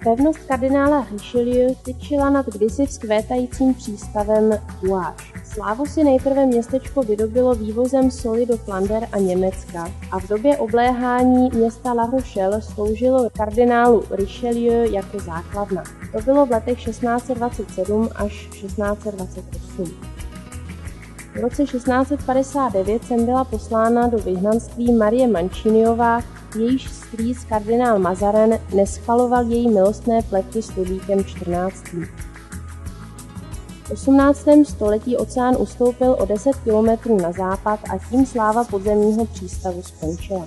Pevnost kardinála Richelieu tyčila nad kdysi vzkvétajícím přístavem Bouage. Slávu si nejprve městečko vydobilo vývozem soli do Flander a Německa a v době obléhání města La Rochelle sloužilo kardinálu Richelieu jako základna. To bylo v letech 1627 až 1628. V roce 1659 sem byla poslána do vyhnanství Marie Manciniová, jejíž strýc kardinál Mazarin neschvaloval její milostné pletky s Ludvíkem XIV. V 18. století oceán ustoupil o 10 kilometrů na západ a tím sláva podzemního přístavu skončila.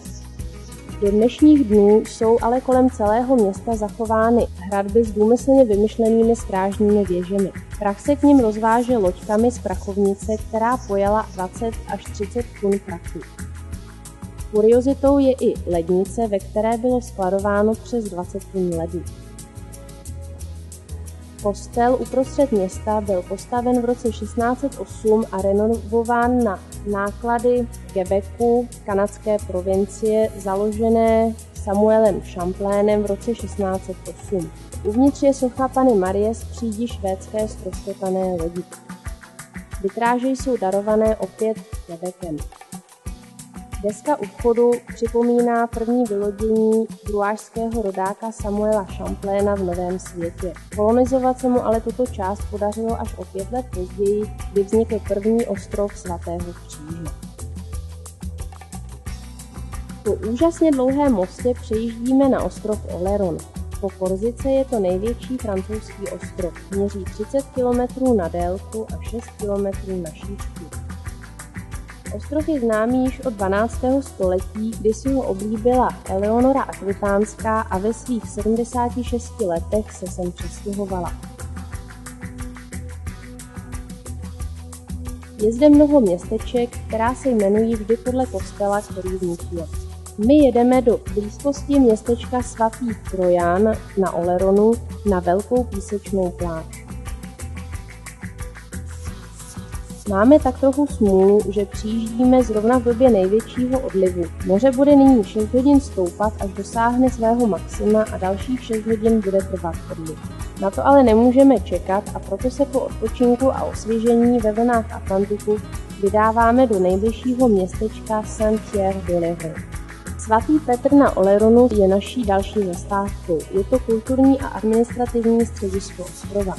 Do dnešních dnů jsou ale kolem celého města zachovány hradby s důmyslně vymyšlenými strážními věžemi. Prach se k nim rozváže loďkami z prachovnice, která pojala 20 až 30 tun prachu. Kuriozitou je i lednice, ve které bylo skladováno přes 20 tun ledu. Kostel uprostřed města byl postaven v roce 1608 a renovován na náklady Quebecu, kanadské provincie, založené Samuelem Champlainem v roce 1608. Uvnitř je socha Panny Marie z přídi švédské ztroskotané lodi. Vitráže jsou darované opět Quebecem. Deska u vchodu připomíná první vylodění bruážského rodáka Samuela Champlaina v Novém světě. Kolonizovat se mu ale tuto část podařilo až o 5 let později, kdy vznikl první ostrov svatého Kříže. Po úžasně dlouhém mostě přejíždíme na ostrov Oléron. Po Korsice je to největší francouzský ostrov. Měří 30 km na délku a 6 km na šířku. Ostrov je známý již od 12. století, kdy si ho oblíbila Eleonora Akvitánská a ve svých 76 letech se sem přestěhovala. Je zde mnoho městeček, která se jmenují vždy podle kostela, který vznikl. My jedeme do blízkosti městečka Svatý Trojan na Oleronu na velkou písečnou pláž. Máme tak trochu smůlu, že přijíždíme zrovna v době největšího odlivu. Moře bude nyní 6 hodin stoupat, až dosáhne svého maxima a dalších 6 hodin bude trvat odliv. Na to ale nemůžeme čekat a proto se po odpočinku a osvěžení ve vlnách Atlantiku vydáváme do nejbližšího městečka Saint-Pierre-de-l'Évreux. Svatý Petr na Oleronu je naší další zastávkou. Je to kulturní a administrativní středisko ostrova.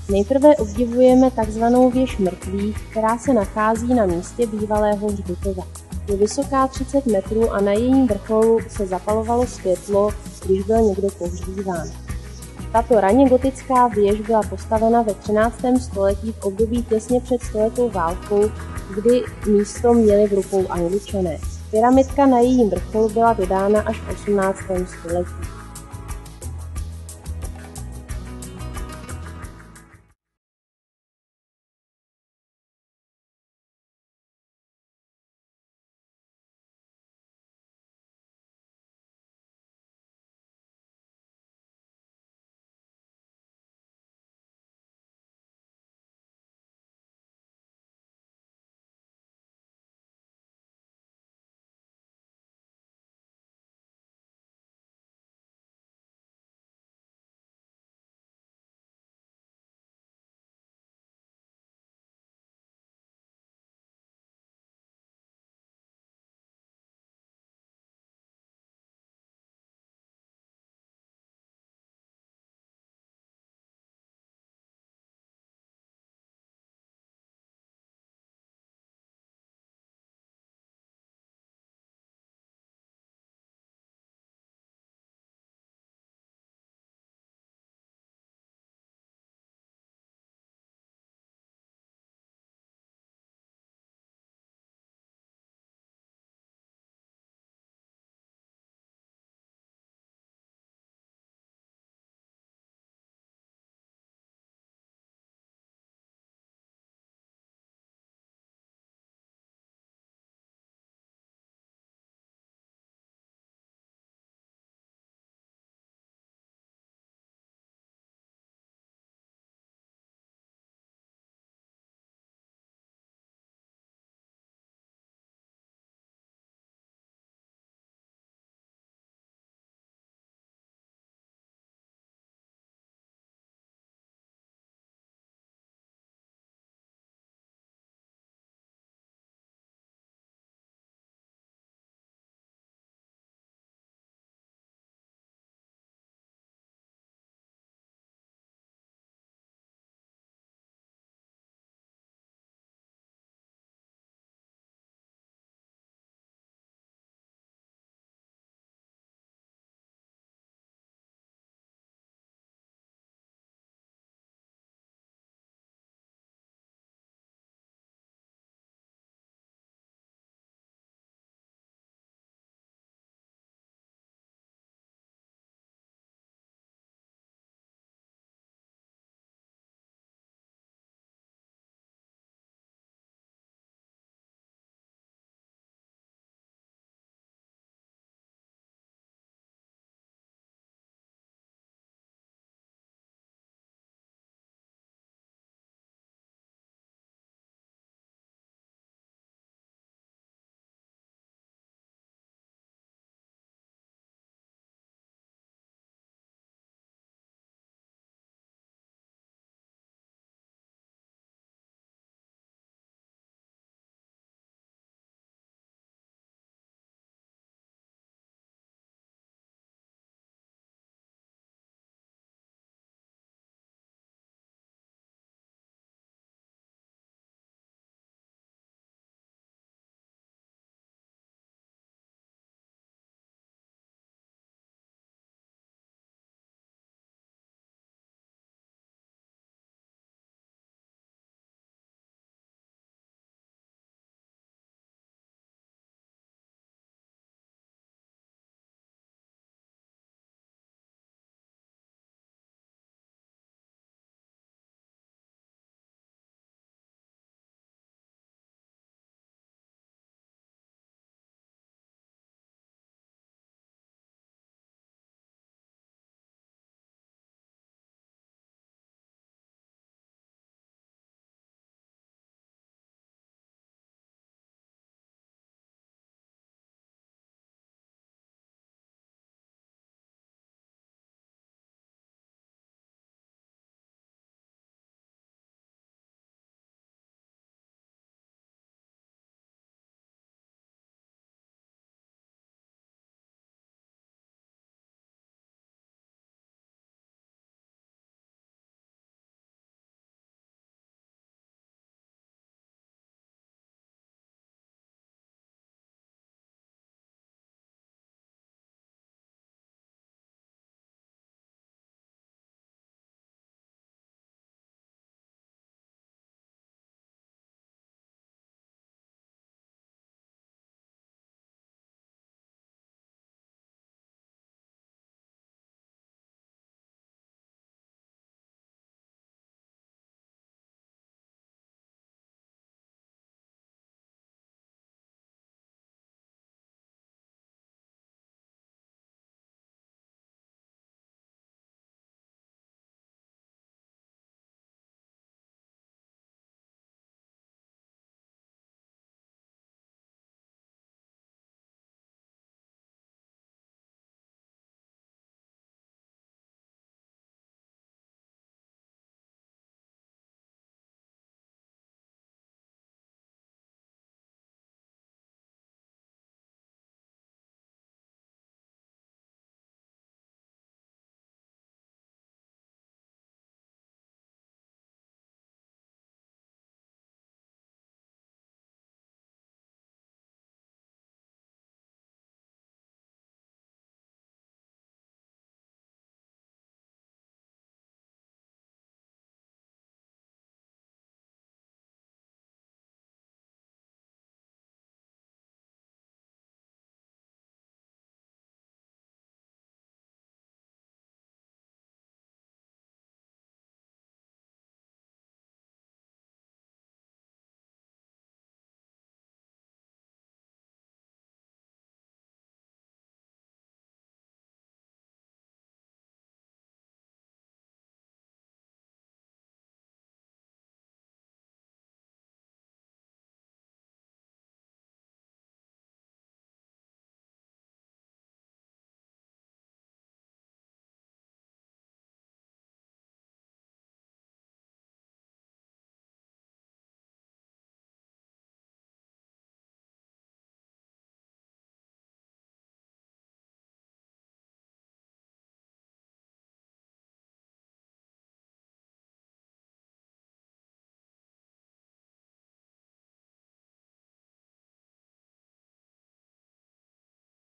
Nejprve obdivujeme takzvanou věž mrtvých, která se nachází na místě bývalého hřbitova. Je vysoká 30 metrů a na jejím vrcholu se zapalovalo světlo, když byl někdo pohřbíván. Tato raně gotická věž byla postavena ve 13. století v období těsně před stoletou válkou, kdy místo měli v rukou Angličané. Pyramidka na jejím vrcholu byla dodána až v 18. století.